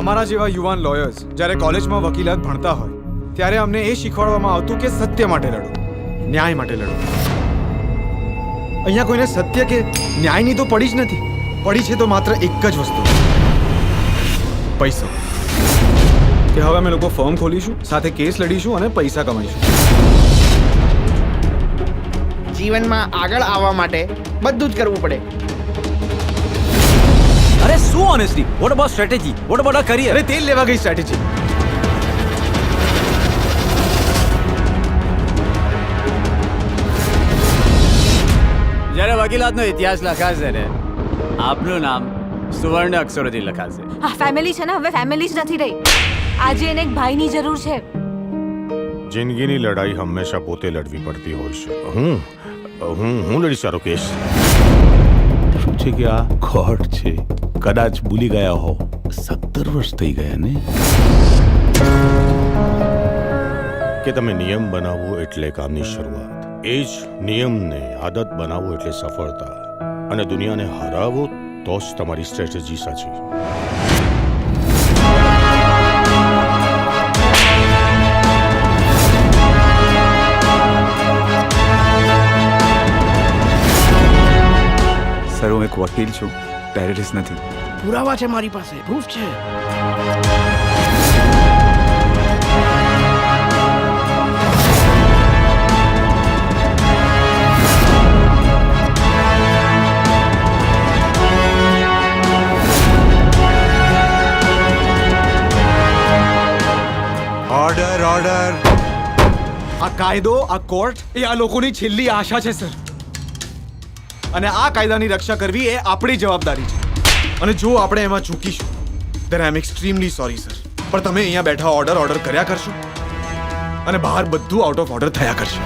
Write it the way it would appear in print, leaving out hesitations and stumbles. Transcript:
અમારા જેવા યુવાન લોયર્સ જ્યારે કોલેજમાં વકીલાત ભણતા હોય ત્યારે અમને એ શીખવાડવામાં આવતું કે સત્ય માટે લડો, ન્યાય માટે લડો. અહીંયા કોઈને સત્ય કે ન્યાયની તો પડી જ નથી. પડી છે તો માત્ર એક જ વસ્તુ, પૈસો. કે હવે અમે લોકો ફર્મ ખોલીશું, સાથે કેસ લડીશું અને પૈસા કમાઈશું. જીવનમાં આગળ આવવા માટે બધું જ કરવું પડે. અરે શું honestly? What about strategy? What about a career? અરે તેલ લેવા ગઈ સ્ટ્રેટેજી. જ્યારે વકીલાતનો ઇતિહાસ લખાશે ને, આપનું નામ સુવર્ણ અક્ષરોથી લખાશે. હા, ફેમિલી છે ને, હવે ફેમિલી જ નથી રહી. આજે એને એક ભાઈની જરૂર છે. જિંદગીની લડાઈ હંમેશા પોતે લડવી પડતી હોય છે. હું લડી સારો કેસ. શું છે કે આ કોર્ટ છે, કદાચ ભૂલી ગયા હો 17 વર્ષ થઈ ગયા ને. કે તમે નિયમ બનાવો એટલે કામની શરૂઆત, એ જ નિયમને આદત બનાવો એટલે સફળતા, અને દુનિયાને હરાવો તો જ તમારી સ્ટ્રેટેજી સાચી. સર, હું એક વકીલ છું, ટેરરિસ્ટ નથી. પુરાવા છે મારી પાસે, પ્રૂફ છે. Order, order. આ કાયદો, આ કોર્ટ એ આ લોકોની છેલ્લી આશા છે સર. અને આ કાયદાની રક્ષા કરવી એ આપણી જવાબદારી છે. અને જો આપણે એમાં ચૂકીશું then I am extremely sorry sir. પણ તમે અહીંયા બેઠા ઓર્ડર કર્યા કરશો અને બહાર બધું આઉટ ઓફ ઓર્ડર થયા કરશે.